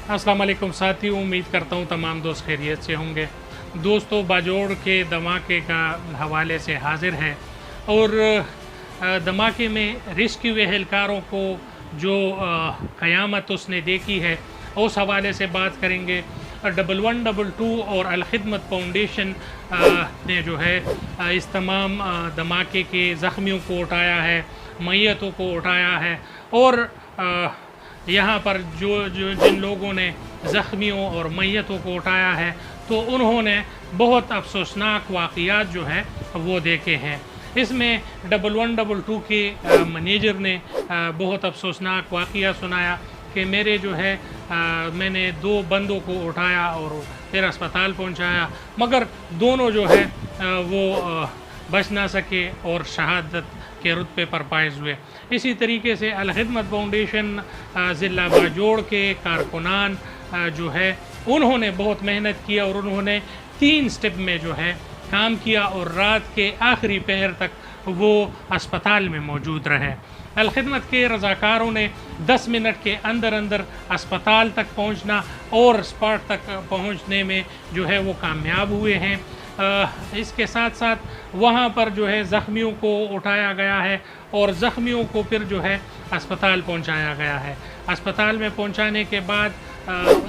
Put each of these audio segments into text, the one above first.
अस्सलाम वालेकुम साथियों, उम्मीद करता हूँ तमाम दोस्त खैरियत से होंगे। दोस्तों, बाजोड़ के धमाके का हवाले से हाजिर है और धमाके में रेस्क्यू एहलकारों को जो क़यामत उसने देखी है उस हवाले से बात करेंगे। 1122 और अल-खिदमत फाउंडेशन ने जो है इस तमाम धमाके के ज़ख्मियों को उठाया है, मैयतों को उठाया है और यहाँ पर जिन लोगों ने ज़ख्मियों और मैयतों को उठाया है तो उन्होंने बहुत अफसोसनाक वाक़यात जो है वो देखे हैं। इसमें 1122 के मैनेजर ने बहुत अफसोसनाक वाक़या सुनाया कि मेरे जो है मैंने 2 बंदों को उठाया और फिर अस्पताल पहुंचाया, मगर दोनों जो है वो बच ना सके और शहादत के रुतबे पर फाइज हुए। इसी तरीके से अल-खिदमत फाउंडेशन ज़िला बाजोड़ के कारकुनान जो है उन्होंने बहुत मेहनत किया और उन्होंने 3 स्टेप में जो है काम किया और रात के आखिरी पहर तक वो अस्पताल में मौजूद रहे। अल-खिदमत के रज़ाकारों ने 10 मिनट के अंदर अंदर अस्पताल तक पहुंचना और स्पॉट तक पहुंचने में जो है वो कामयाब हुए हैं। इसके साथ साथ वहाँ पर जो है ज़ख्मियों को उठाया गया है और ज़ख्मियों को फिर जो है अस्पताल पहुँचाया गया है। अस्पताल में पहुँचाने के बाद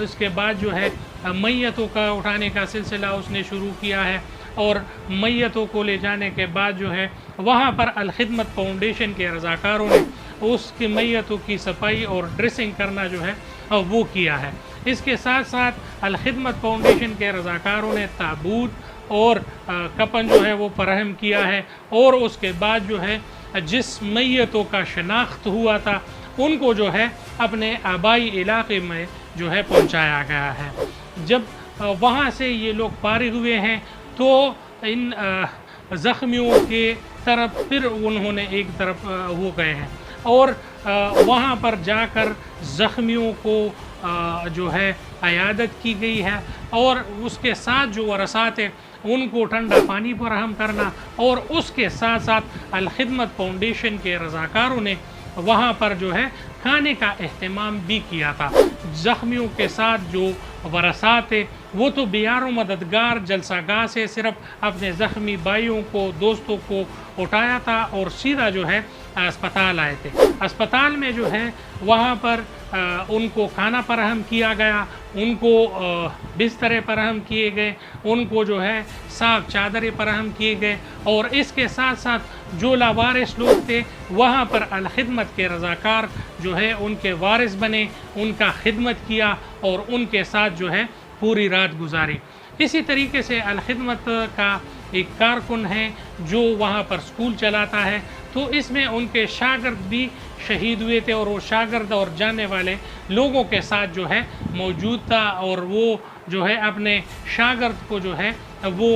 उसके बाद जो है मैयतों का उठाने का सिलसिला उसने शुरू किया है और मैयतों को ले जाने के बाद जो है वहाँ पर अल-खिदमत फाउंडेशन के रज़ाकारों ने उसकी मैयतों की सफाई और ड्रेसिंग करना जो है वो किया है। इसके साथ साथ अल-खिदमत फाउंडेशन के रज़ाकारों ने ताबूत और कफन जो है वो फराहम किया है और उसके बाद जो है जिस मैयतों का शनाख्त हुआ था उनको जो है अपने आबाई इलाके में जो है पहुंचाया गया है। जब वहाँ से ये लोग फारिग हुए हैं तो इन ज़ख्मियों के तरफ फिर उन्होंने एक तरफ हो गए हैं और वहाँ पर जाकर ज़ख्मियों को जो है अयादत की गई है और उसके साथ जो वरसात है उनको ठंडा पानी फराहम करना और उसके साथ साथ अल-खिदमत फाउंडेशन के रज़ाकारों ने वहाँ पर जो है खाने का अहतमाम भी किया था। ज़ख्मियों के साथ जो वरसात है वो तो बियारो मददगार जलसागाह से सिर्फ अपने ज़ख्मी भाइयों को दोस्तों को उठाया था और सीधा जो है अस्पताल आए थे। अस्पताल में जो है वहाँ पर उनको खाना फराहम किया गया, उनको बिस्तरे फराहम किए गए, उनको जो है साफ चादरें फराहम किए गए और इसके साथ साथ जो लावारिस लोग थे वहाँ पर अल-खिदमत के रज़ाकार जो है उनके वारिस बने, उनका खिदमत किया और उनके साथ जो है पूरी रात गुजारी। इसी तरीके से अल-खिदमत का एक कारकुन है जो वहाँ पर स्कूल चलाता है, तो इसमें उनके शागिर्द भी शहीद हुए थे और वो शागिर्द और जानने वाले लोगों के साथ जो है मौजूद था और वो जो है अपने शागिर्द को जो है वो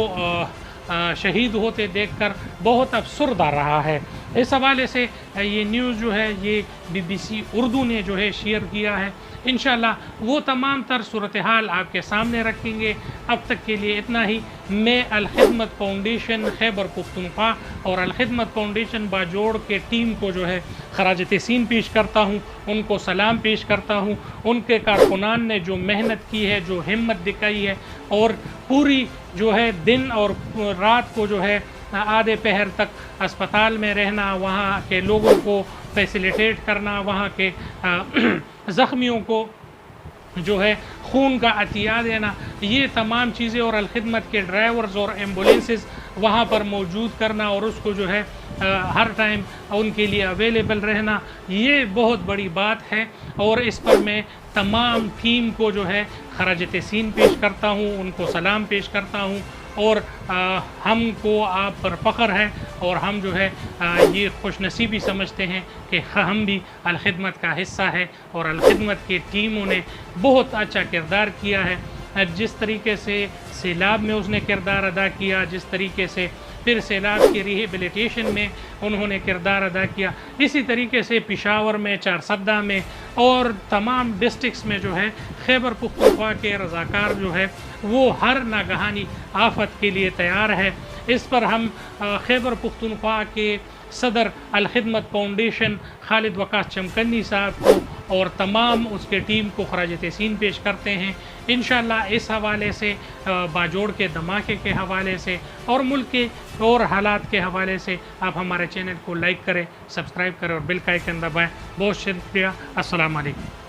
शहीद होते देखकर बहुत अफसरदा रहा है। इस हवाले से ये न्यूज़ जो है ये BBC उर्दू ने जो है शेयर किया है। इंशाल्लाह वो तमाम तर सूरत हाल आपके सामने रखेंगे। अब तक के लिए इतना ही। मैं अल-खिदमत फाउंडेशन खैबर पख्तूनख्वा और अल-खिदमत फाउंडेशन बाजोड़ के टीम को जो है खराज तहसीन पेश करता हूँ, उनको सलाम पेश करता हूँ। उनके कारकुनान ने जो मेहनत की है, जो हिम्मत दिखाई है और पूरी जो है दिन और रात को जो है आधे पहर तक अस्पताल में रहना, वहाँ के लोगों को फैसिलिटेट करना, वहाँ के ज़ख्मियों को जो है खून का अतिया देना, ये तमाम चीज़ें और अल-खिदमत के ड्राइवर्स और एम्बुलेंसेस वहाँ पर मौजूद करना और उसको जो है हर टाइम उनके लिए अवेलेबल रहना, ये बहुत बड़ी बात है और इस पर मैं तमाम टीम को जो है खराज तहसीन पेश करता हूँ, उनको सलाम पेश करता हूँ और हमको आप पर फ़ख्र है और हम जो है ये खुशनसीबी समझते हैं कि हम भी अल-खिदमत का हिस्सा है और अल-खिदमत की टीमों ने बहुत अच्छा किरदार किया है। जिस तरीके से सैलाब में उसने किरदार अदा किया, जिस तरीके से फिर सैलाब की रिहेबिलिटेशन में उन्होंने किरदार अदा किया, इसी तरीके से पेशावर में, चारसद्दा में और तमाम डिस्ट्रिक्स में जो है खैबर पख्तूनख्वा के रज़ाकार जो है वो हर नागहानी आफत के लिए तैयार है। इस पर हम खैबर पख्तूनख्वा के सदर अल-खिदमत फाउंडेशन खालिद वकास चमकन्नी साहब को اور تمام اس کے ٹیم کو خراج تحسین پیش کرتے ہیں۔ انشاءاللہ اس حوالے سے باجوڑ کے دھماکے کے حوالے سے اور ملک کے اور حالات کے حوالے سے آپ ہمارے چینل کو لائک کریں، سبسکرائب کریں اور بیل کا آئیکن دبائیں۔ بہت شکریہ، السلام علیکم۔